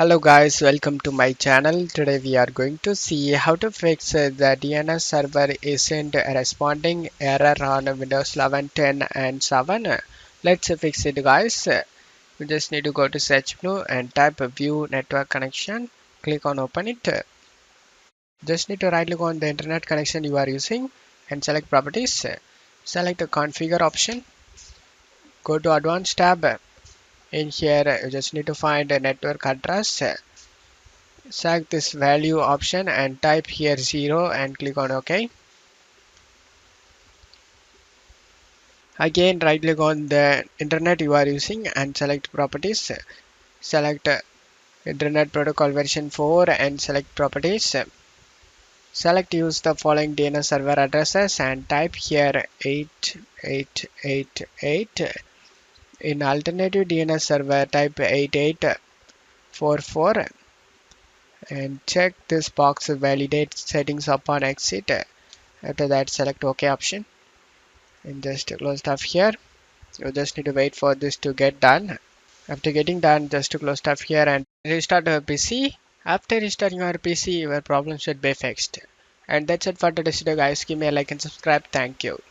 Hello guys, welcome to my channel. Today we are going to see how to fix the DNS server isn't responding error on Windows 11, 10 and 7. Let's fix it guys. You just need to go to search menu and type view network connection. Click on open it. Just need to right click on the internet connection you are using and select properties. Select the configure option. Go to advanced tab. In here you just need to find a network address. Select this value option and type here 0 and click on OK. Again right click on the internet you are using and select properties. Select internet protocol version 4 and select properties. Select use the following DNS server addresses and type here 8888. In alternative DNS server type 8844 and check this box validate settings upon exit. After that select OK option and just close stuff here. You just need to wait for this to get done. After getting done, just to close stuff here and restart your PC. After restarting your PC, your problem should be fixed. And that's it for today's video guys. Give me a like and subscribe. Thank you.